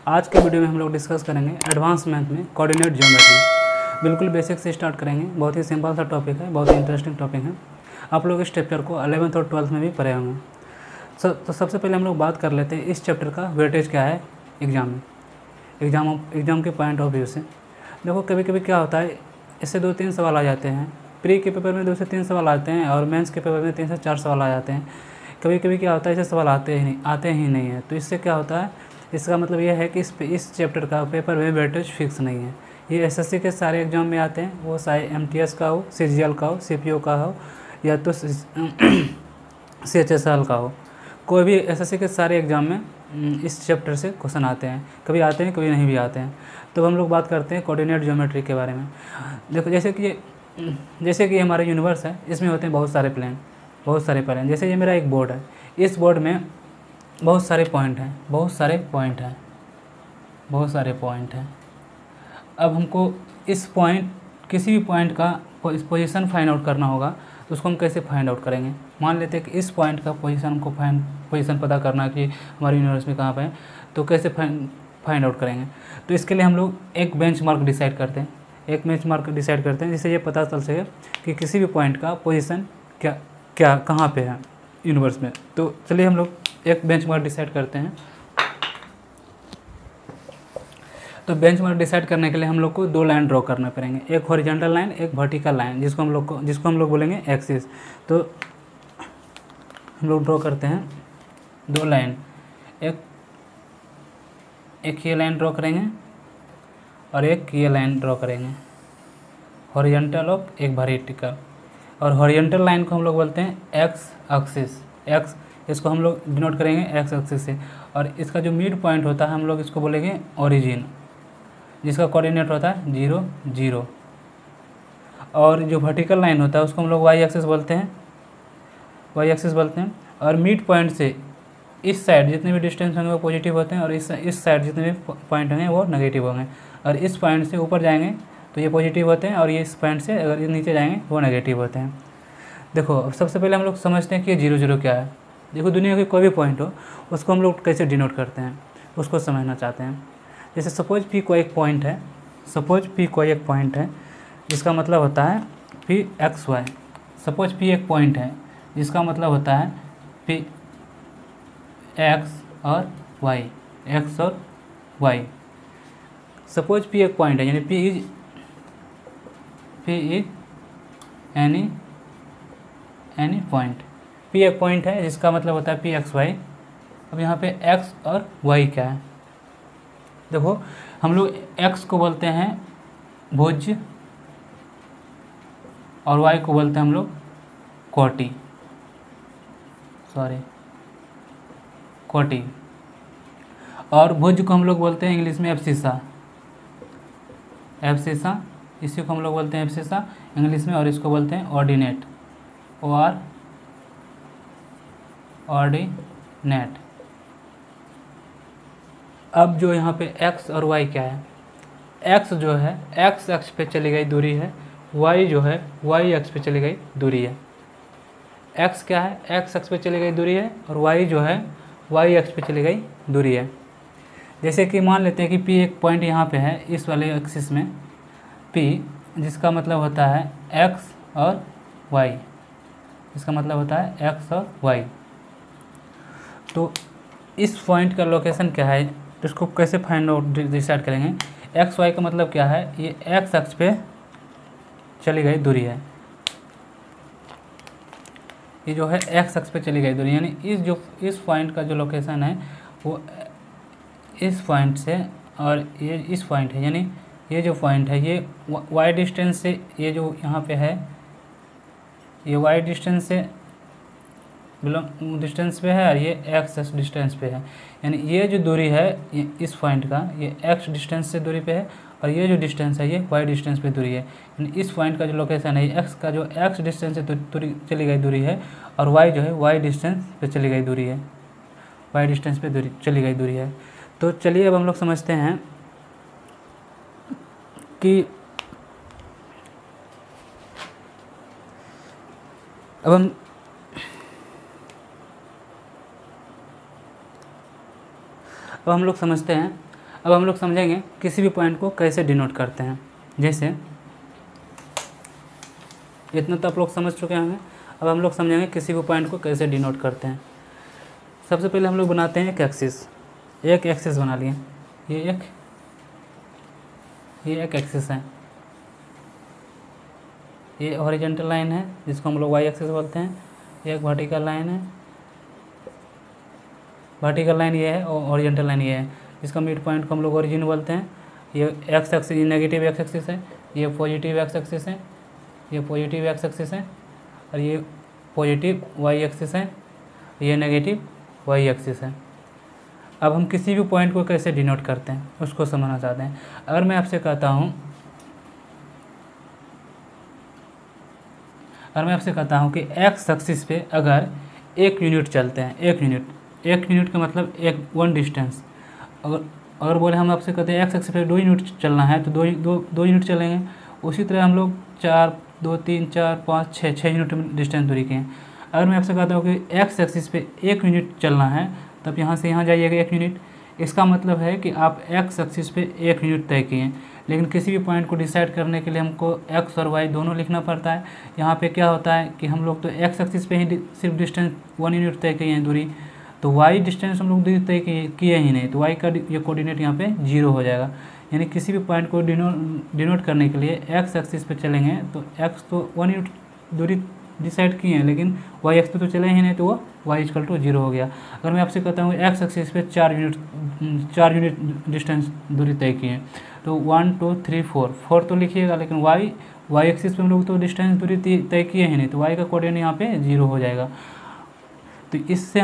आज के वीडियो में हम लोग डिस्कस करेंगे एडवांस मैथ में कोऑर्डिनेट ज्योमेट्री। बिल्कुल बेसिक से स्टार्ट करेंगे। बहुत ही सिंपल सा टॉपिक है, बहुत ही इंटरेस्टिंग टॉपिक है। आप लोग इस चैप्टर को 11th और 12th में भी पढ़े होंगे। तो सबसे पहले हम लोग बात कर लेते हैं इस चैप्टर का वेटेज क्या है एग्ज़ाम में, एग्ज़ाम के पॉइंट ऑफ व्यू से। देखो कभी कभी क्या होता है, इससे 2-3 सवाल आ जाते हैं। प्री के पेपर में 2 से 3 सवाल आते हैं और मेंस के पेपर में 3 से 4 सवाल आ जाते हैं। कभी कभी क्या होता है, ऐसे सवाल आते ही नहीं है। तो इससे क्या होता है, इसका मतलब यह है कि इस चैप्टर का पेपर में वेटेज फिक्स नहीं है। ये एसएससी के सारे एग्जाम में आते हैं, वो चाहे एमटीएस का हो, सीजीएल का हो, सीपीओ का हो या तो सीएचएसएल का हो। कोई भी एसएससी के सारे एग्जाम में इस चैप्टर से क्वेश्चन आते हैं, कभी आते हैं कभी नहीं भी आते हैं। तो हम लोग बात करते हैं कोऑर्डिनेट ज्योमेट्री के बारे में। देखो जैसे कि हमारा यूनिवर्स है, इसमें होते हैं बहुत सारे प्लेन। जैसे ये मेरा एक बोर्ड है, इस बोर्ड में बहुत सारे पॉइंट हैं। अब हमको किसी भी पॉइंट का पोजीशन फाइंड आउट करना होगा, तो उसको हम कैसे फाइंड आउट करेंगे। मान लेते हैं कि इस पॉइंट का पोजीशन पता करना कि हमारे यूनिवर्स में कहाँ पे है, तो कैसे फाइंड आउट करेंगे। तो इसके लिए हम लोग एक बेंचमार्क डिसाइड करते हैं, जिससे ये पता चल सके कि किसी भी पॉइंट का पोजीशन कहाँ पे है यूनिवर्स में। तो चलिए हम लोग एक बेंचमार्क डिसाइड करते हैं। तो बेंचमार्क डिसाइड करने के लिए हम लोग को 2 लाइन ड्रॉ करना पड़ेंगे, एक हॉरिजॉन्टल लाइन, एक वर्टिकल लाइन, जिसको हम लोग बोलेंगे एक्सिस। तो हम लोग ड्रॉ करते हैं 2 लाइन, एक ये लाइन ड्रॉ करेंगे और एक ये लाइन ड्रॉ करेंगे, हॉरिजॉन्टल और एक वर्टिकल। और हॉरिजॉन्टल लाइन को हम लोग बोलते हैं एक्स एक्सिस, इसको हम लोग डिनोट करेंगे एक्स एक्सिस से। और इसका जो मिड पॉइंट होता है हम लोग इसको बोलेंगे ओरिजिन, जिसका कोऑर्डिनेट होता है 0 0। और जो वर्टिकल लाइन होता है उसको हम लोग वाई एक्सिस बोलते हैं। और मिड पॉइंट से इस साइड जितने भी डिस्टेंस होंगे वो पॉजिटिव होते हैं, और इस साइड जितने भी पॉइंट होंगे वो नेगेटिव होंगे। और इस पॉइंट से ऊपर जाएंगे तो ये पॉजिटिव होते हैं, और ये इस पॉइंट से अगर ये नीचे जाएंगे वो नेगेटिव होते हैं। देखो अब सबसे पहले हम लोग समझते हैं कि ये 0 0 क्या है। देखो दुनिया के कोई भी पॉइंट हो उसको हम लोग कैसे डिनोट करते हैं, उसको समझना चाहते हैं। जैसे सपोज पी कोई एक पॉइंट है, जिसका मतलब होता है P X Y. Suppose P एक पॉइंट है जिसका मतलब होता है पी एक्स और वाई। सपोज पी एक पॉइंट है, यानी P is any point. P एक पॉइंट है जिसका मतलब होता है पी एक्स वाई। अब यहाँ पे एक्स और वाई क्या है, देखो हम लोग एक्स को बोलते हैं भुज और वाई को बोलते हैं हम लोग कोटि। और भुज को हम लोग बोलते हैं इंग्लिश में एब्सिसा, इसी को हम लोग बोलते हैं एब्सिसा इंग्लिश में। और इसको बोलते हैं ऑर्डिनेट, ऑर्डिनेट। अब जो यहाँ पे x और y क्या है, x जो है x अक्ष पे चली गई दूरी है, y जो है y अक्ष पे चली गई दूरी है। x क्या है, x अक्ष पे चली गई दूरी है, और y जो है y अक्ष पे चली गई दूरी है। जैसे कि मान लेते हैं कि p एक पॉइंट यहाँ पे है इस वाले एक्सिस में, p जिसका मतलब होता है x और y, तो इस पॉइंट का लोकेशन क्या है, तो इसको कैसे फाइंड आउट डिसाइड करेंगे। एक्स वाई का मतलब क्या है, ये एक्स अक्ष पे चली गई दूरी है, ये जो है एक्स अक्ष पे चली गई दूरी, यानी इस पॉइंट का जो लोकेशन है वो इस पॉइंट से, और ये इस पॉइंट है, यानी ये जो पॉइंट है ये वाई डिस्टेंस से, ये जो यहाँ पे है ये वाई डिस्टेंस से डिस्टेंस पे है, और ये एक्स डिस्टेंस पे है। यानी ये जो दूरी है ये इस पॉइंट का ये एक्स डिस्टेंस से दूरी पे है, और ये जो डिस्टेंस है ये वाई डिस्टेंस पे दूरी है। यानी इस पॉइंट का जो लोकेशन है ये एक्स का जो एक्स डिस्टेंस से दूरी चली गई दूरी है, और वाई जो है वाई डिस्टेंस पे चली गई दूरी है, तो चलिए अब हम लोग समझते हैं कि अब हम लोग समझते हैं अब हम लोग समझेंगे किसी भी पॉइंट को कैसे डिनोट करते हैं। जैसे इतना तो आप लोग समझ चुके होंगे। अब हम लोग समझेंगे किसी भी पॉइंट को कैसे डिनोट करते हैं। सबसे पहले हम लोग बनाते हैं एक एक्सिस, एक एक्सिस बना लिए। ये एक एक्सिस है, ये हॉरिजॉन्टल लाइन है जिसको हम लोग वाई एक्सिस बोलते हैं। ये एक वर्टिकल लाइन है, वर्टिकल लाइन ये है और हॉरिजॉन्टल लाइन ये है जिसका मिड पॉइंट को हम लोग ओरिजिन बोलते हैं। ये एक्स एक्सिस, ये नेगेटिव एक्स एक्सिस है, ये पॉजिटिव एक्स एक्सिस है, ये पॉजिटिव एक्स एक्सिस है, और ये पॉजिटिव वाई एक्सिस है, ये नेगेटिव वाई एक्सिस है। अब हम किसी भी पॉइंट को कैसे डिनोट करते हैं उसको समझना चाहते हैं। अगर मैं आपसे कहता हूँ कि एक्स एक्सिस पे अगर 1 यूनिट चलते हैं, 1 यूनिट का मतलब वन डिस्टेंस। अगर बोले हम आपसे कहते हैं एक्स एक्सिस पे 2 यूनिट चलना है तो 2 यूनिट चलेंगे। उसी तरह हम लोग 4, 2, 3, 4, 5, 6 यूनिट डिस्टेंस दूरी के हैं। अगर मैं आपसे कहता हूँ कि एक्स एक्सिस पे 1 यूनिट चलना है तब यहाँ से यहाँ जाइएगा 1 यूनिट। इसका मतलब है कि आप एक्स एक्सिस पे 1 यूनिट तय किए। लेकिन किसी भी पॉइंट को डिसाइड करने के लिए हमको एक्स और वाई दोनों लिखना पड़ता है। यहाँ पे क्या होता है कि हम लोग तो एक्स एक्सिस पे ही सिर्फ डिस्टेंस 1 यूनिट तय किए हैं दूरी, तो वाई डिस्टेंस हम लोग दूरी तय किए ही नहीं, तो वाई का ये कोऑर्डिनेट यहाँ पे 0 हो जाएगा। यानी किसी भी पॉइंट को डिनोट करने के लिए एक्स एक्सिस पे चलेंगे तो एक्स तो 1 यूनिट दूरी डिसाइड किए हैं, लेकिन वाई एक्स पे तो चले ही नहीं, तो वो वाई इक्वल टू 0 हो गया। अगर मैं आपसे कहता हूँ एक्स एक्सिस पे 4 यूनिट डिस्टेंस दूरी तय किए हैं तो 1, 2, 3, 4 तो लिखिएगा, लेकिन वाई एक्सिस पे हम लोग तो डिस्टेंस दूरी तय किए हैं नहीं, तो वाई का कोऑर्डिनेट यहाँ पे 0 हो जाएगा। तो इससे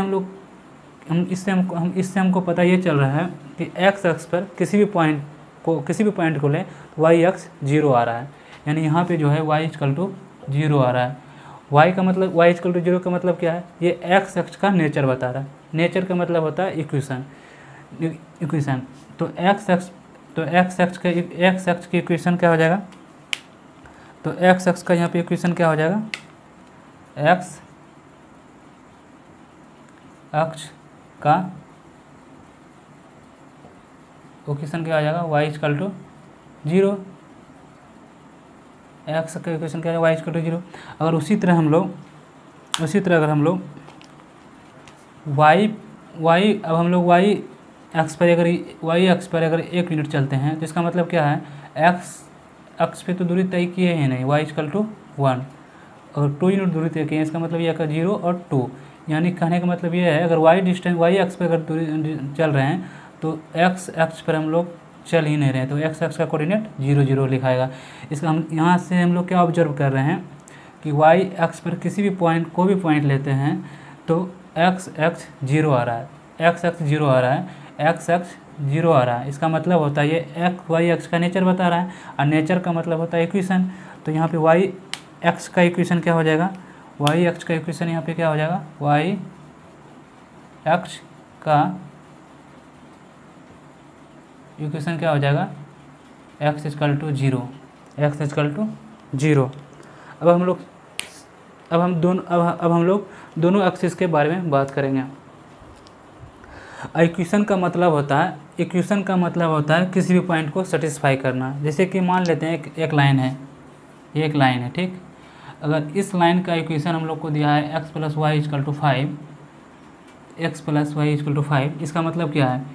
हमको पता ये चल रहा है कि एक्स एक्स पर किसी भी पॉइंट को लें तो वाई एक्स 0 आ रहा है। यानी यहाँ पे जो है वाई इक्वल टू 0 आ रहा है। वाई का मतलब वाई इक्वल टू 0 का मतलब क्या है, ये एक्स एक्स का नेचर बता रहा है। नेचर का मतलब होता है इक्वेशन। तो एक्स एक्स की इक्वेशन क्या हो जाएगा, तो एक्स एक्स का यहाँ पे इक्वेशन क्या हो जाएगा, एक्स अक्ष का इक्वेशन क्या हो जाएगा, वाई इक्वल टू 0। एक्स का इक्वेशन क्या है, वाई इक्वल टू 0। अगर उसी तरह अगर हम लोग वाई एक्स पर अगर 1 यूनिट चलते हैं तो इसका मतलब क्या है, एक्स अक्ष पे तो दूरी तय किए हैं नहीं, वाई इक्वल टू 1। अगर 2 यूनिट दूरी तय किए हैं इसका मतलब यह का 0 और 2। यानी कहने का मतलब ये है अगर वाई एक्स पर अगर दूरी चल रहे हैं तो एक्स एक्स पर हम लोग चल ही नहीं रहे, तो एक्स एक्स का कोऑर्डिनेट 0, 0 लिखाएगा। इसका हम यहाँ से हम लोग क्या ऑब्जर्व कर रहे हैं कि वाई एक्स पर किसी भी पॉइंट लेते हैं तो एक्स एक्स 0 आ रहा है, एक्स एक्स 0 आ रहा है। इसका मतलब होता है ये वाई एक्स का नेचर बता रहा है, और नेचर का मतलब होता है इक्वेशन। तो यहाँ पे वाई एक्स का इक्वेशन क्या हो जाएगा, वाई एक्स का इक्वेशन यहाँ पे क्या हो जाएगा, वाई एक्स का इक्वेशन क्या हो जाएगा, एक्स इक्वल टू 0। अब हम लोग दोनों एक्सिस के बारे में बात करेंगे। इक्वेशन का मतलब होता है किसी भी पॉइंट को सेटिस्फाई करना। जैसे कि मान लेते हैं एक लाइन है, ये एक लाइन है, ठीक। अगर इस लाइन का इक्वेशन हम लोग को दिया है x + y = 5, इसका मतलब क्या है,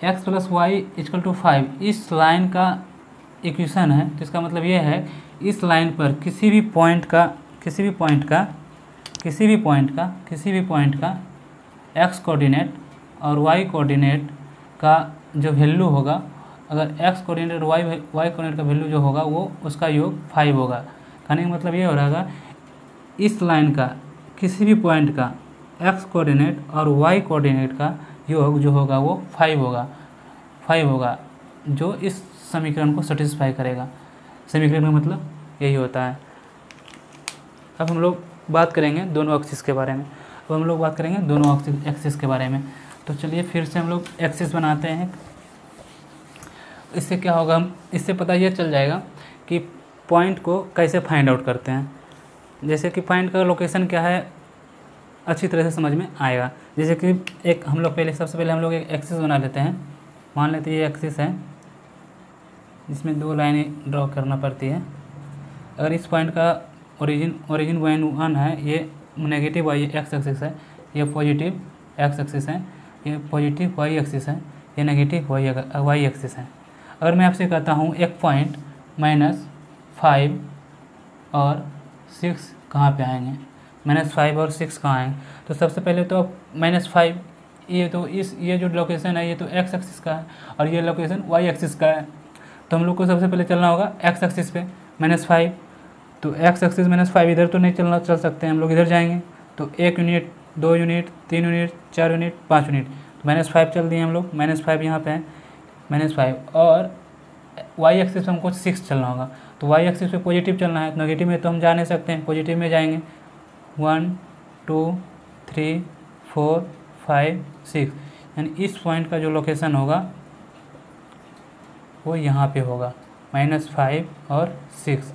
x + y = 5 इस लाइन का इक्वेशन है। तो इसका मतलब ये है इस लाइन पर किसी भी पॉइंट का x कोऑर्डिनेट और y कोऑर्डिनेट का जो वैल्यू होगा, अगर x कोऑर्डिनेट और y कोऑर्डिनेट का वैल्यू जो होगा वो उसका योग 5 होगा। कहने का मतलब ये हो रहा है इस लाइन का किसी भी पॉइंट का x कोऑर्डिनेट और y कोऑर्डिनेट का योग जो होगा वो 5 होगा, जो इस समीकरण को सेटिस्फाई करेगा। समीकरण का मतलब यही होता है। अब हम लोग बात करेंगे दोनों एक्सिस के बारे में। तो चलिए फिर से हम लोग एक्सिस बनाते हैं। इससे क्या होगा, इससे पता ये चल जाएगा कि पॉइंट को कैसे फाइंड आउट करते हैं। जैसे कि पॉइंट का लोकेशन क्या है अच्छी तरह से समझ में आएगा। जैसे कि सबसे पहले हम लोग एक एक्सिस बना लेते हैं। मान लेते हैं ये एक्सिस है जिसमें 2 लाइनें ड्रॉ करना पड़ती है। अगर इस पॉइंट का ओरिजिन पॉइंट 1 है, ये नेगेटिव वाई एक्स एक्सिस है, ये पॉजिटिव एक्स एक्सिस है, ये पॉजिटिव वाई एक्सिस है, ये नेगेटिव वाई एक्सिस है। अगर मैं आपसे कहता हूँ एक पॉइंट -5 और 6 कहाँ पे आएंगे, -5 और 6 कहाँ आएंगे, तो सबसे पहले तो -5 ये जो लोकेशन है ये तो एक्स एक्सिस का है और ये लोकेशन वाई एक्सिस का है, तो हम लोग को सबसे पहले चलना होगा एक्स एक्सिस पे -5। तो एक्स एक्सिस -5 इधर तो नहीं चल सकते हैं, हम लोग इधर जाएंगे तो 1 unit, 2 unit, 3 unit, 4 unit, 5 unit, तो -5 चल दिए हम लोग। -5 यहाँ पे है -5 और वाई एक्सिस पे हमको 6 चलना होगा, तो वाई एक्सिस पे पॉजिटिव चलना है, नेगेटिव में तो हम जा नहीं सकते हैं, पॉजिटिव में जाएंगे 1 2 3 4 5 6, यानी इस पॉइंट का जो लोकेशन होगा वो यहाँ पे होगा -5 और 6,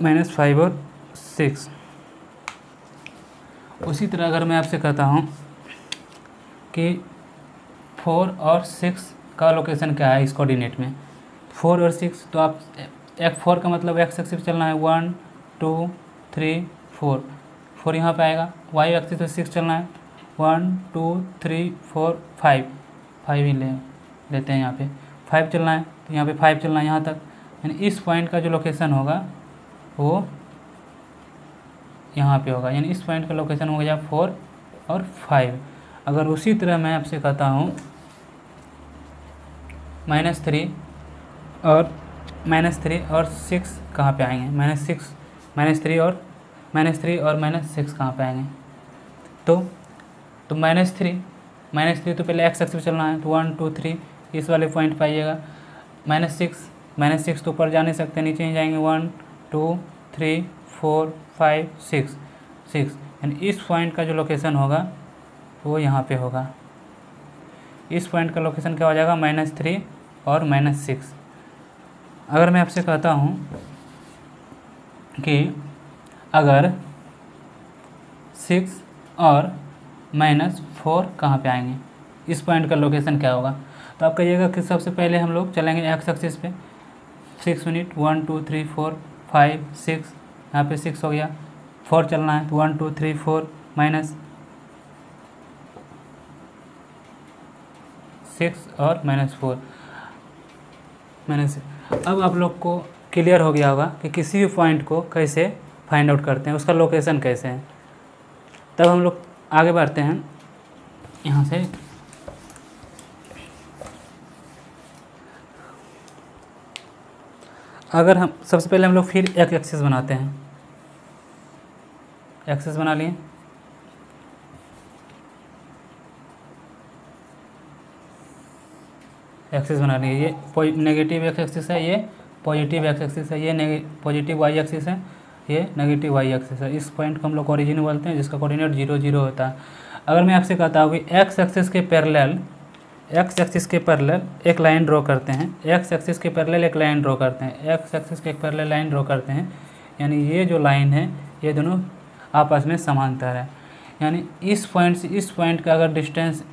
-5 और 6। उसी तरह अगर मैं आपसे कहता हूँ कि 4 और 6 का लोकेशन क्या है इस कोऑर्डिनेट में, 4 और 6, तो आप 4 का मतलब एक्स एक्सिस चलना है 1 2 3 4, 4 यहाँ पे आएगा, वाई एक्सिस पे 6 चलना है 1 2 3 4 5, 5 ही लेते हैं यहाँ पे 5 चलना है, तो यहाँ पे 5 चलना है यहाँ तक, यानी इस पॉइंट का जो लोकेशन होगा वो यहाँ पे होगा, यानी इस पॉइंट का लोकेशन हो गया 4 और 5। अगर उसी तरह मैं आपसे कहता हूँ -3 और 6 कहाँ पे आएंगे, -3 और -6 कहाँ पे आएंगे, तो -3 तो पहले एक्स एक्सिस चलना है, तो 1 2 3 इस वाले पॉइंट पे आइएगा, -6 तो ऊपर जा नहीं सकते, नीचे ही जाएंगे 1 2 3 4 5 6, यानी इस पॉइंट का जो लोकेशन होगा वो यहाँ पे होगा। इस पॉइंट का लोकेशन क्या हो जाएगा, -3 और -6। अगर मैं आपसे कहता हूँ कि अगर 6 और -4 कहाँ पे आएंगे, इस पॉइंट का लोकेशन क्या होगा, तो आप कहिएगा कि सबसे पहले हम लोग चलेंगे एक्स एक्सिस पे 6 यूनिट 1 2 3 4 5 6, यहाँ पे 6 हो गया, 4 चलना है तो 1 2 3 4 -6 और -4 अब आप लोग को क्लियर हो गया होगा कि किसी भी पॉइंट को कैसे फाइंड आउट करते हैं, उसका लोकेशन कैसे है। तब हम लोग आगे बढ़ते हैं यहाँ से। अगर हम सबसे पहले हम लोग फिर एक एक्सिस बनाते हैं, एक्सिस बना लिए, एक्सिस बना लिए, ये नेगेटिव एक्स एक्सिस है, ये पॉजिटिव एक्स एक्सिस है, ये पॉजिटिव वाई एक्सिस है, ये नेगेटिव वाई एक्सिस है। इस पॉइंट को हम लोग ओरिजिन बोलते हैं जिसका कोऑर्डिनेट 0 0 होता है। अगर मैं आपसे कहता हूँ कि एक्स एक्सिस के पैरेलल एक लाइन ड्रॉ करते हैं, एक्स एक्सिस के पैरेलल एक लाइन ड्रॉ करते हैं, एक्स एक्सिस के पैरेलल लाइन ड्रॉ करते हैं, यानी ये जो लाइन है ये दोनों आपस में समांतर है, यानी इस पॉइंट से इस पॉइंट का अगर डिस्टेंस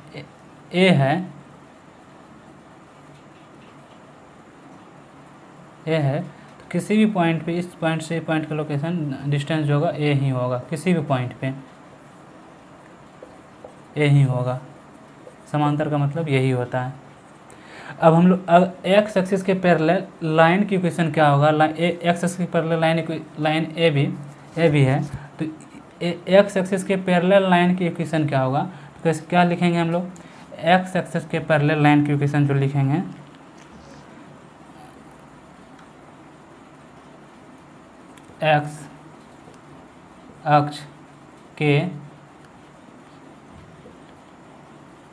ए है, तो किसी भी पॉइंट पे इस पॉइंट से पॉइंट का लोकेशन डिस्टेंस जो होगा ए ही होगा, किसी भी पॉइंट पे ए ही होगा। समांतर का मतलब यही होता है। अब हम लोग एक्स एक्सिस के पैरेलल लाइन की इक्वेशन क्या होगा, एक्स एक्सिस के पैरेलल लाइन ए भी है, तो एक्स एक्सिस के पैरेलल लाइन की इक्वेशन क्या होगा, तो कैसे क्या लिखेंगे हम लोग, एक्स एक्सिस के पैरेलल लाइन की इक्वेशन जो लिखेंगे, एक्स अक्ष के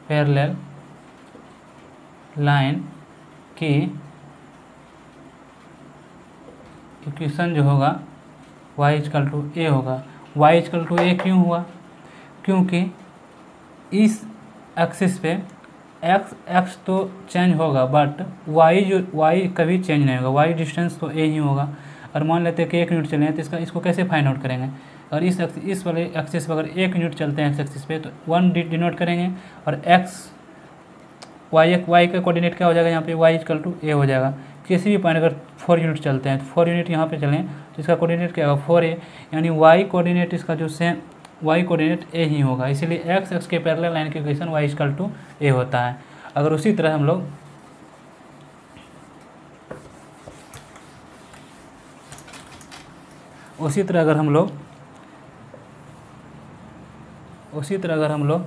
पैरेलल लाइन की इक्वेशन जो होगा y = a होगा। y = a क्यों हुआ, क्योंकि इस एक्सिस पे एक्स तो चेंज होगा बट y कभी चेंज नहीं होगा, y डिस्टेंस तो a ही होगा। और मान लेते हैं कि 1 यूनिट चले हैं तो इसको कैसे फाइंड आउट करेंगे, और इस वाले एक्सिस पर अगर 1 यूनिट चलते हैं एक्स एक्सिस पे तो 1 डिनोट करेंगे और x वाई का कोऑर्डिनेट क्या हो जाएगा, यहाँ पे y = a हो जाएगा। किसी भी पॉइंट अगर 4 यूनिट चलते हैं तो 4 यूनिट यहाँ पे चलें तो इसका कोऑर्डिनेट क्या होगा 4a, यानी y कोऑर्डिनेट इसका जो सेम y कोऑर्डिनेट a ही होगा, इसीलिए x एक्स के पैरेलल लाइन की इक्वेशन y = a होता है। अगर उसी तरह हम लोग उसी तरह अगर हम लोग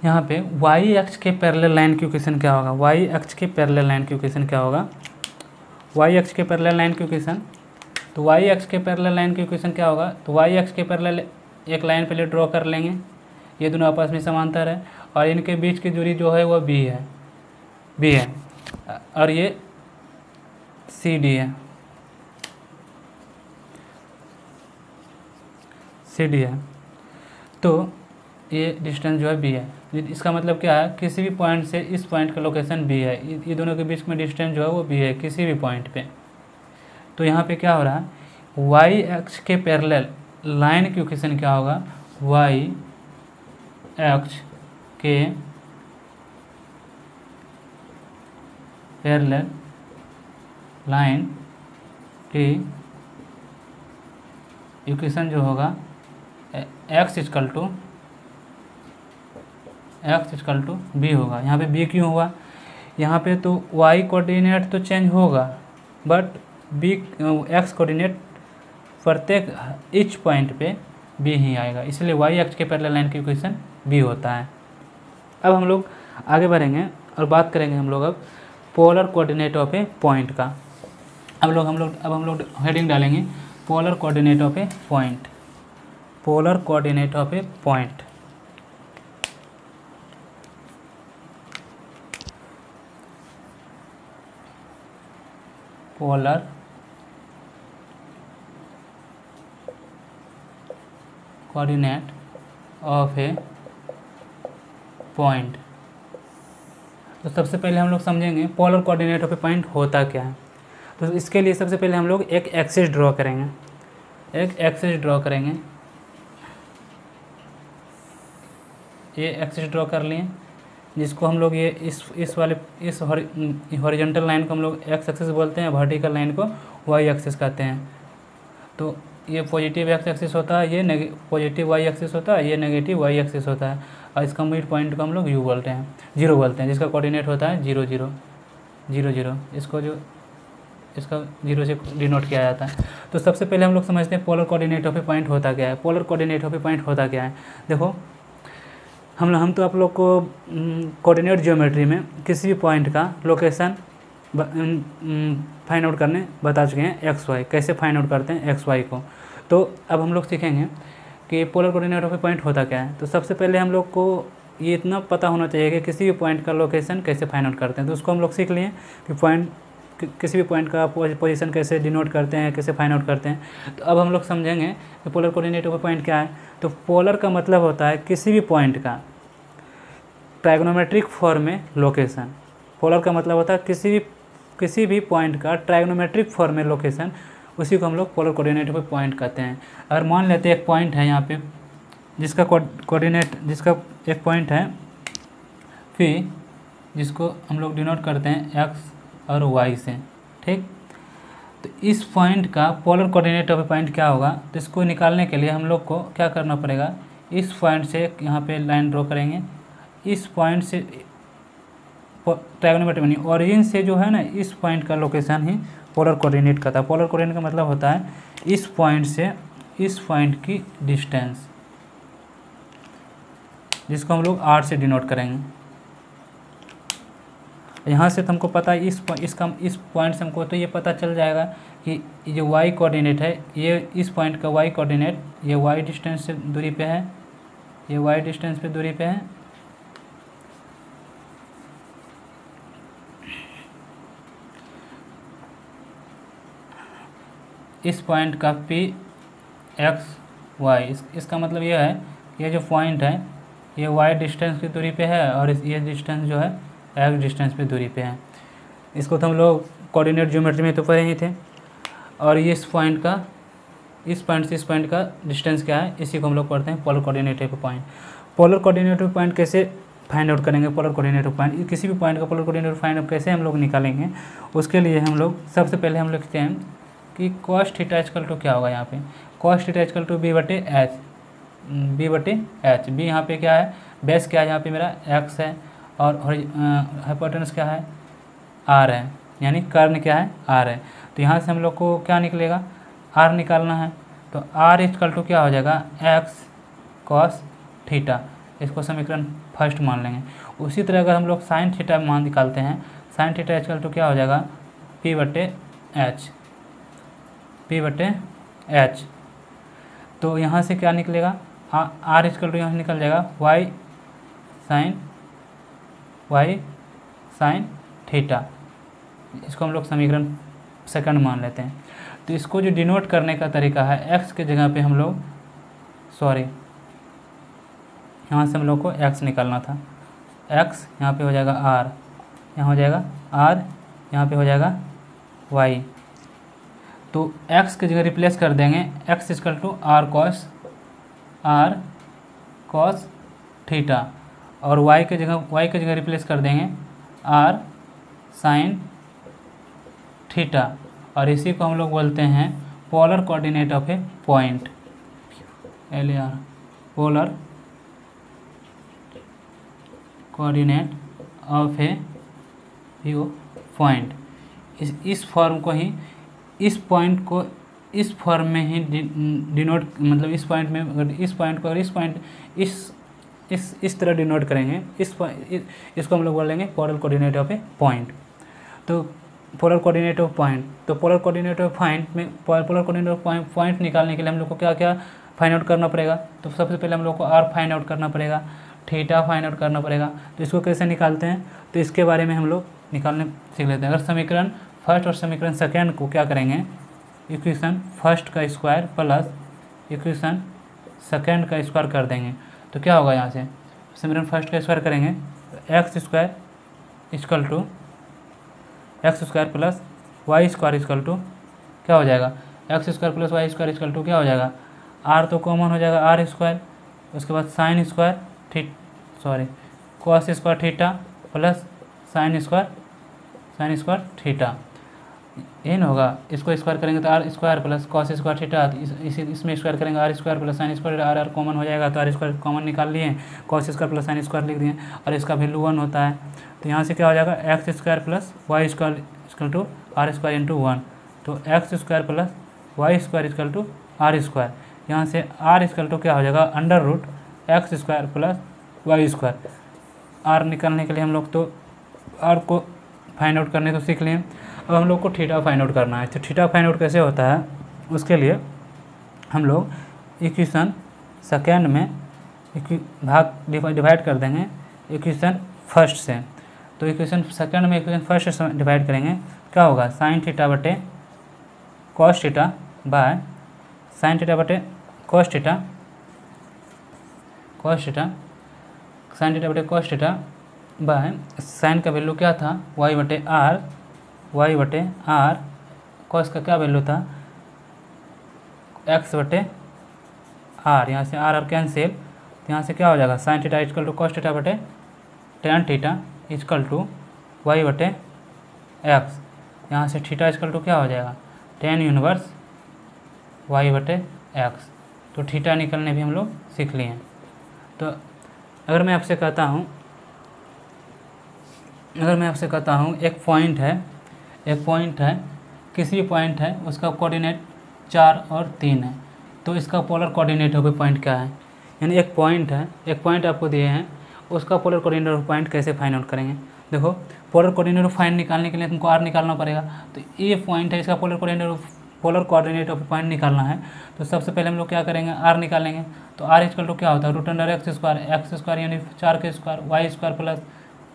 यहाँ पे y अक्ष के पैरेलल लाइन की इक्वेशन क्या होगा, y अक्ष के पैरेलल लाइन की इक्वेशन क्या होगा, y अक्ष के पैरेलल लाइन की इक्वेशन, तो y अक्ष के पैरेलल लाइन की इक्वेशन क्या होगा, तो y अक्ष के पैरेलल एक लाइन पहले ड्रॉ कर लेंगे, ये दोनों आपस में समांतर है और इनके बीच की दूरी जो है वो b है और ये CD है, तो ये डिस्टेंस जो है b है। इसका मतलब क्या है, किसी भी पॉइंट से इस पॉइंट का लोकेशन b है, ये दोनों के बीच में डिस्टेंस जो है वो b है किसी भी पॉइंट पे। तो यहाँ पे क्या हो रहा है, y अक्ष के पैरेलल लाइन की इक्वेशन क्या होगा, y अक्ष के पैरेलल लाइन की इक्वेशन जो होगा x = b होगा। यहाँ पे b क्यों हुआ, यहाँ पे तो y कोऑर्डिनेट तो चेंज होगा बट x कोऑर्डिनेट प्रत्येक ईच पॉइंट पे b ही आएगा, इसलिए y अक्ष के पैरेलल लाइन की इक्वेशन b होता है। अब हम लोग आगे बढ़ेंगे और बात करेंगे हम लोग अब polar coordinate of a point का। अब हम लोग हेडिंग डालेंगे polar coordinate of a point, polar coordinate of a point. Polar coordinate of a point. तो सबसे पहले हम लोग समझेंगे polar coordinate of a point होता क्या है। तो इसके लिए सबसे पहले हम लोग एक एक्सिस ड्रॉ करेंगे, ये एक्सिस ड्रॉ कर लिए, जिसको हम लोग ये इस हॉरिजॉन्टल लाइन को हम लोग एक्स एक्सिस बोलते हैं, वर्टिकल लाइन को वाई एक्सिस कहते हैं। तो ये पॉजिटिव एक्स एक्सिस होता है, ये पॉजिटिव वाई एक्सिस होता है, ये नेगेटिव वाई एक्सिस होता है और इसका मिड पॉइंट को हम लोग जीरो बोलते हैं, जिसका कोऑर्डिनेट होता है 0 0 0 0, इसका 0 से डिनोट किया जाता है। तो सबसे पहले हम लोग समझते हैं polar coordinate of a point होता क्या है। Polar coordinate of a point होता क्या है, देखो हम तो आप लोग को कोऑर्डिनेट ज्योमेट्री में किसी भी पॉइंट का लोकेशन फाइंड आउट करने बता चुके हैं, एक्स वाई कैसे फाइंड आउट करते हैं एक्स वाई को। तो अब हम लोग सीखेंगे कि polar coordinate of a point होता क्या है। तो सबसे पहले हम लोग को ये इतना पता होना चाहिए कि किसी भी पॉइंट का लोकेशन कैसे फाइंड आउट करते हैं। तो उसको हम लोग सीख लिए कि किसी भी पॉइंट का पोजीशन कैसे डिनोट करते हैं, कैसे फाइंड आउट करते हैं। तो अब हम लोग समझेंगे कि polar coordinate of a point क्या है। तो पोलर का मतलब होता है किसी भी पॉइंट का ट्राइगोनोमेट्रिक फॉर्म में लोकेशन। पोलर का मतलब होता है किसी भी पॉइंट का ट्राइगोनोमेट्रिक फॉर्म में लोकेशन, उसी को हम लोग polar coordinate of a point कहते हैं। अगर मान लेते हैं एक पॉइंट है यहाँ पे जिसका कोऑर्डिनेट, जिसका एक पॉइंट है P, जिसको हम लोग डिनोट करते हैं x और y से, ठीक। तो इस पॉइंट का polar coordinate of a point क्या होगा, तो इसको निकालने के लिए हम लोग को क्या करना पड़ेगा, इस पॉइंट से यहाँ पे लाइन ड्रॉ करेंगे, इस पॉइंट से ट्राइगोनोमेट्री बनी ओरिजिन से जो है ना, इस पॉइंट का लोकेशन ही पोलर कोऑर्डिनेट का था। पोलर कोऑर्डिनेट का मतलब होता है इस पॉइंट से इस पॉइंट की डिस्टेंस, जिसको हम लोग r से डिनोट करेंगे। यहाँ से तो हमको पता है इस पॉइंट से हमको तो ये पता चल जाएगा कि जो y कोऑर्डिनेट है, ये इस पॉइंट का y कोऑर्डिनेट ये y डिस्टेंस से दूरी पे है, ये y डिस्टेंस पे दूरी पे है, इस पॉइंट का P x y, इसका मतलब यह है ये जो पॉइंट है ये y डिस्टेंस की दूरी पे है और ये डिस्टेंस जो है x डिस्टेंस पे दूरी पे है। इसको तो हम लोग कोऑर्डिनेट ज्योमेट्री में तो पढ़े ही थे। और ये इस पॉइंट से इस पॉइंट का डिस्टेंस क्या है, इसी को हम लोग पढ़ते हैं polar coordinate of point. Polar coordinate of point कैसे फाइंड आउट करेंगे, पोलर कोऑर्डिनेट ऑफ पॉइंट, किसी भी पॉइंट का पोलर कोऑर्डिनेट फाइंड आउट कैसे हम लोग निकालेंगे, उसके लिए हम लोग सबसे पहले हम लिखते हैं कि कॉस थीटा इक्वल टू क्या होगा, यहाँ पे cos theta equal to B बटे एच, बी यहाँ पे क्या है, बेस क्या है यहाँ पे मेरा एक्स है, और हाइपोटेनस क्या है, आर है, यानी कर्ण क्या है, आर है। तो यहाँ से हम लोग को क्या निकलेगा, आर निकालना है। तो आर इक्वल टू क्या हो जाएगा, एक्स कॉस थीटा, इसको समीकरण फर्स्ट मान लेंगे। उसी तरह अगर हम लोग साइन थीटा मान निकालते हैं, साइन थीटा इक्वल टू क्या हो जाएगा, पी बटे एच। तो यहाँ से क्या निकलेगा, आर इक्वल टू यहाँ से निकल जाएगा वाई साइन थीटा, इसको हम लोग समीकरण सेकंड मान लेते हैं। तो इसको जो डिनोट करने का तरीका है, एक्स के जगह पे हम लोग यहाँ से हम लोग को x निकालना था, x यहाँ पे हो जाएगा r, यहाँ हो जाएगा r, यहाँ पे हो जाएगा y। तो x की जगह रिप्लेस कर देंगे x equal to r cos theta, और y के जगह रिप्लेस कर देंगे r sin थीटा, और इसी को हम लोग बोलते हैं polar coordinate of a point, LAR, polar coordinate of a point. इस फॉर्म को ही, इस पॉइंट को इस फॉर्म में ही डिनोट, मतलब इस पॉइंट में अगर इस पॉइंट को, अगर इस पॉइंट इस तरह डिनोट करेंगे, इसको हम लोग बोलेंगे polar coordinate of a point. तो पोलर कोऑर्डिनेट ऑफ पॉइंट, तो पोलर कोऑर्डिनेट ऑफ पॉइंट में, पोलर कोऑर्डिनेट ऑफ पॉइंट निकालने के लिए हम लोग को क्या क्या फाइंड आउट करना पड़ेगा। तो सबसे पहले हम लोग को आर फाइंड आउट करना पड़ेगा, थीटा फाइंड आउट करना पड़ेगा। तो इसको कैसे निकालते हैं, तो इसके बारे में हम लोग निकालने सीख लेते हैं। अगर समीकरण फर्स्ट और समीकरण सेकेंड को क्या करेंगे, इक्वेशन फर्स्ट का स्क्वायर प्लस इक्वेशन सेकेंड का स्क्वायर कर देंगे, तो क्या होगा, यहाँ से समीकरण फर्स्ट का स्क्वायर करेंगे, X square equal to X square plus Y square equal to क्या हो जाएगा, X square plus Y square equal to क्या हो जाएगा, आर तो कॉमन हो जाएगा, आर स्क्वायर, उसके बाद sine square cos square theta plus sine square theta, ये ना होगा। इसको स्क्वायर करेंगे तो R square plus cos square theta, इसमें स्क्वायर करेंगे R square plus sine square, R common हो जाएगा, तो आर स्क्वायर कॉमन निकाल लिए, cos square plus sine square लिख दिए, और इसका वैल्यू 1 होता है। तो यहाँ से क्या हो जाएगा, X square plus Y square equal to R square into 1, तो X square plus Y square equal to R square, यहाँ से आर इक्वल टू क्या हो जाएगा, under root X square plus Y square. R निकालने के लिए हम लोग तो आर को फाइंड आउट करने को सीख लिए। अब हम लोग को थीटा फाइंड आउट करना है। तो थीटा फाइंड आउट कैसे होता है, उसके लिए हम लोग इक्वेशन सेकेंड में डिवाइड कर देंगे इक्वेशन फर्स्ट से। तो इक्वेशन सेकेंड में इक्वेशन फर्स्ट से डिवाइड करेंगे, क्या होगा, साइन थीटा बटे cos theta by sine theta बटे कॉस थीटा साइन थीटा बटे कॉस थीटा बाय साइन का वैल्यू क्या था, वाई बटे आर, कॉस का क्या वैल्यू था, एक्स बटे आर, यहाँ से आर कैंसिल, तो यहाँ से क्या हो जाएगा, sine theta equal to cos theta बटे tan theta equal to Y बटे एक्स, यहाँ से थीटा इक्वल टू क्या हो जाएगा, टेन इनवर्स वाई बटे एक्स। तो थीटा निकलने भी हम लोग सीख लिए हैं। तो अगर मैं आपसे कहता हूँ एक पॉइंट है, किसी भी पॉइंट है, उसका कोऑर्डिनेट 4 और 3 है, तो इसका पोलर कोऑर्डिनेट ऑफ पॉइंट क्या है, यानी एक पॉइंट आपको दिए हैं, उसका पोलर कोऑर्डिनेट ऑफ पॉइंट कैसे फाइंड आउट करेंगे। देखो, पोलर कोऑर्डिनेट ऑफ पॉइंट निकालने के लिए तुमको आर निकालना पड़ेगा। तो ये पॉइंट है, इसका पोलर कोऑर्डिनेट ऑफ पॉइंट निकालना है। तो सबसे पहले हम लोग क्या करेंगे, आर निकालेंगे। तो आर इक्वल टू क्या होता है, रूट अंडर एक्स स्क्वायर यानी 4 के square, Y square plus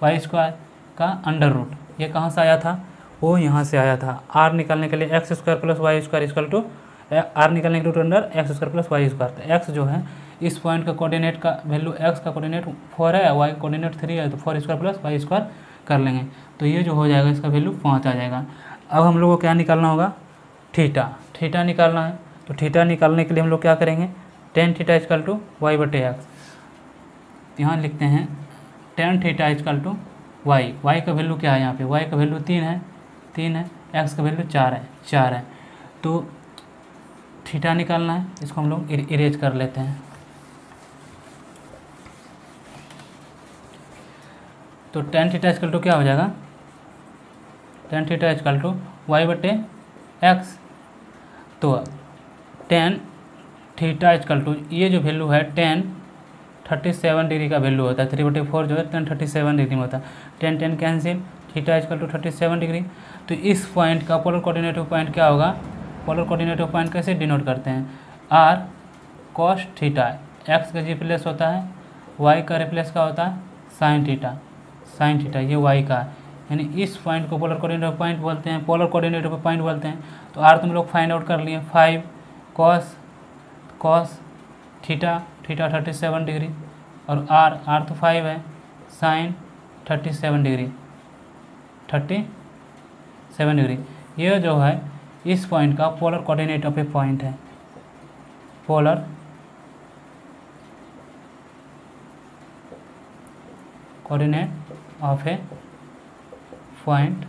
Y square का अंडर रूट। ये कहाँ से आया था, वो यहाँ से आया था। आर निकालने के लिए X square plus Y square equal to R निकालने के root under X square plus Y square. तो एक्स जो है, इस पॉइंट का कोऑर्डिनेट का वैल्यू, एक्स का कोऑर्डिनेट 4 है, वाई कोऑर्डिनेट 3 है, तो 4 स्क्वायर प्लस वाई स्क्वायर कर लेंगे। तो ये जो हो जाएगा, इसका वैल्यू 5 आ जाएगा। अब हम लोग को क्या निकालना होगा, थीटा निकालना है। तो थीटा निकालने के लिए हम लोग क्या करेंगे, tan theta equal to Y बटे एक्स, यहाँ लिखते हैं tan theta equal to Y. Y का वैल्यू क्या है यहाँ पे, वाई का वैल्यू 3 है, एक्स का वैल्यू 4 है। तो थीटा निकालना है, इसको हम लोग इरेज कर लेते हैं। तो टेन थीटा इक्वल टू क्या हो जाएगा, tan theta equal to Y बटे एक्स। तो टेन थीटा इक्वल टू ये जो वैल्यू है 37 डिग्री का वैल्यू होता है, 3/4 जो है 37 डिग्री में होता है। 10 cancel, theta equal to 37 degree. तो इस पॉइंट का पोलर कोऑर्डिनेट पॉइंट क्या होगा, पोलर कोऑर्डिनेट पॉइंट कैसे डिनोट करते हैं, आर कॉस थीटा। एक्स का रिप्लेस होता है, वाई का रिप्लेस क्या होता है, साइन थीटा, ये वाई का है। यानी इस पॉइंट को पोलर कोऑर्डिनेट पॉइंट बोलते हैं, पोलर कोऑर्डिनेट पॉइंट बोलते हैं। तो आर तुम लोग फाइंड आउट कर लिए, 5 कॉस थीटा 37 डिग्री, और आर तो 5 है, साइन 37 डिग्री। ये जो है इस पॉइंट का polar coordinate of a point है, polar coordinate of a point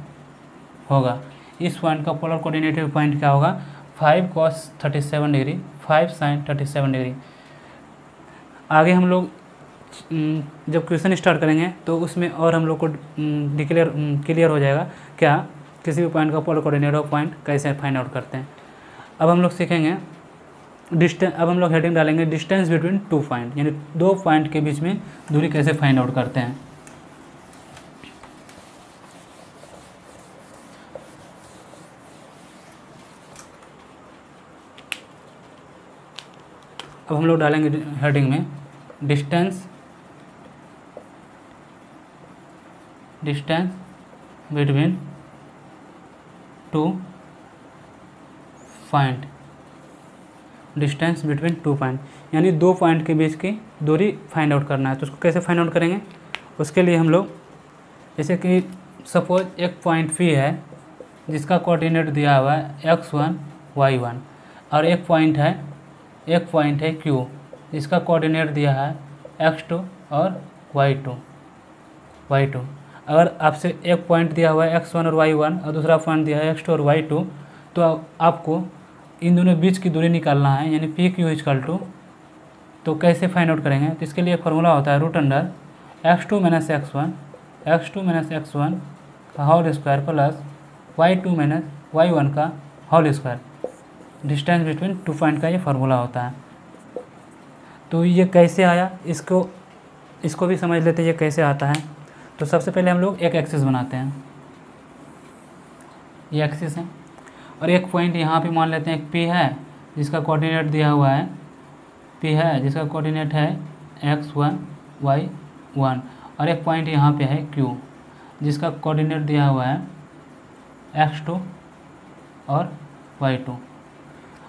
होगा। इस पॉइंट का पोलर कोऑर्डिनेट पॉइंट क्या होगा, 5 cos 37 डिग्री, 5 sin 37 डिग्री। आगे हम लोग जब क्वेश्चन स्टार्ट करेंगे तो उसमें और हम लोग को क्लियर हो जाएगा क्या किसी भी पॉइंट का पोलर कोऑर्डिनेट ऑफ पॉइंट कैसे फाइंड आउट करते हैं। अब हम लोग सीखेंगे डिस्टेंस। अब हम लोग हेडिंग डालेंगे डिस्टेंस बिटवीन 2 पॉइंट, यानी 2 पॉइंट के बीच में दूरी कैसे फाइंड आउट करते हैं। अब हम लोग डालेंगे हेडिंग में distance between 2 point, distance between 2 point, यानी 2 पॉइंट के बीच की दूरी फाइंड आउट करना है। तो उसको कैसे फाइंड आउट करेंगे, उसके लिए हम लोग जैसे कि सपोज एक पॉइंट P है जिसका कोऑर्डिनेट दिया हुआ है x1 y1, और एक पॉइंट है Q जिसका कोऑर्डिनेट दिया है x2 और y2। अगर आपसे एक पॉइंट दिया हुआ है x1 और y1 और दूसरा पॉइंट दिया है x2 और y2, तो आपको इन दोनों बीच की दूरी निकालना है, यानी PQ इक्वल टू। तो कैसे फाइंड आउट करेंगे, तो इसके लिए फार्मूला होता है √अंडर x2 - x1 का whole square plus y2 - y1 का whole square. Distance between 2 point का ये फार्मूला होता है। तो ये कैसे आया, इसको भी समझ लेते हैं ये कैसे आता है। तो सबसे पहले हम लोग एक एक्सिस बनाते हैं, ये एक्सिस है, और एक पॉइंट यहाँ पे मान लेते हैं एक P है जिसका कोऑर्डिनेट दिया हुआ है, P है जिसका कोऑर्डिनेट है x1 y1, और एक पॉइंट यहाँ पे है Q जिसका कोऑर्डिनेट दिया हुआ है x2 और y2,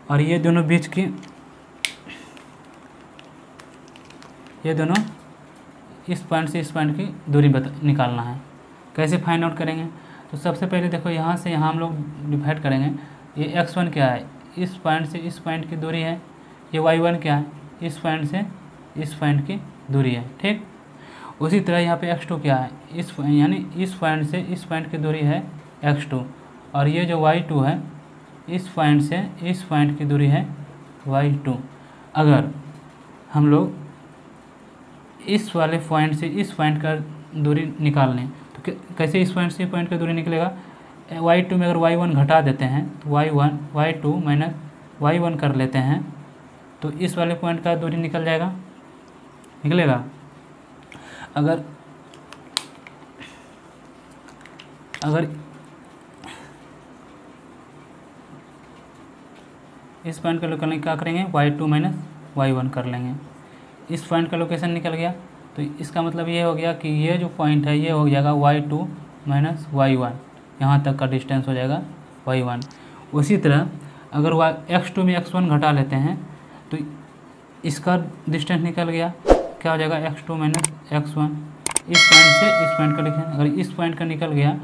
और ये दोनों बीच की इस पॉइंट से इस पॉइंट की दूरी निकालना है। कैसे फाइंड आउट करेंगे, तो सबसे पहले देखो यहाँ से यहाँ हम लोग डिवाइड करेंगे। ये x1 क्या है, इस पॉइंट से इस पॉइंट की दूरी है, ये y1 क्या है, इस पॉइंट से इस पॉइंट की दूरी है, ठीक। उसी तरह यहाँ पे x2 क्या है, यानी इस पॉइंट से इस पॉइंट की दूरी है x2, और ये जो y2 है इस पॉइंट से इस पॉइंट की दूरी है y2। अगर हम लोग इस वाले पॉइंट से इस पॉइंट का दूरी निकाल लें तो कैसे इस पॉइंट से पॉइंट का दूरी निकलेगा, y2 में अगर y1 घटा देते हैं तो y2 माइनस y1 कर लेते हैं तो इस वाले पॉइंट का दूरी निकलेगा। अगर इस पॉइंट का लोकेशन क्या करेंगे, y2 माइनस y1 कर लेंगे। इस पॉइंट का लोकेशन निकल गया, तो इसका मतलब ये हो गया कि ये जो पॉइंट है ये हो जाएगा y2 माइनस y1, यहाँ तक का डिस्टेंस हो जाएगा y1। उसी तरह अगर x2 में x1 घटा लेते हैं तो इसका डिस्टेंस निकल गया, क्या हो जाएगा x2 माइनस x1। इस पॉइंट से इस पॉइंट का लिखें, अगर इस पॉइंट का निकल गया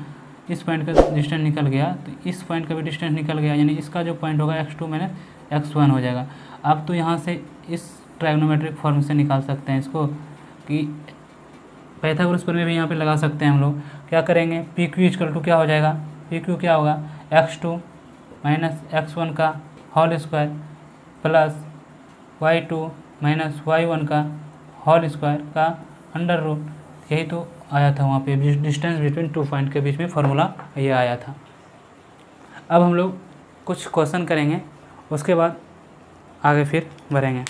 इस पॉइंट का डिस्टेंस निकल गया, तो इस पॉइंट का भी डिस्टेंस निकल गया, यानी इसका जो पॉइंट होगा x2 माइनस x1 हो जाएगा। अब तो यहाँ से इस ट्रायगोनोमेट्रिक फॉर्म से निकाल सकते हैं इसको, कि पाइथागोरस प्रमेय भी यहाँ पे लगा सकते हैं हम लोग। क्या करेंगे, पी क्यू इक्वल टू क्या हो जाएगा, पी क्यू क्या होगा, x2 माइनस x1 का whole square plus y2 minus y1 का होल स्क्वायर का अंडर रूट। यही तो आया था वहाँ पे, डिस्टेंस बिटवीन 2 पॉइंट के बीच में फॉर्मूला ये आया था। अब हम लोग कुछ क्वेश्चन करेंगे, उसके बाद आगे फिर बढ़ेंगे।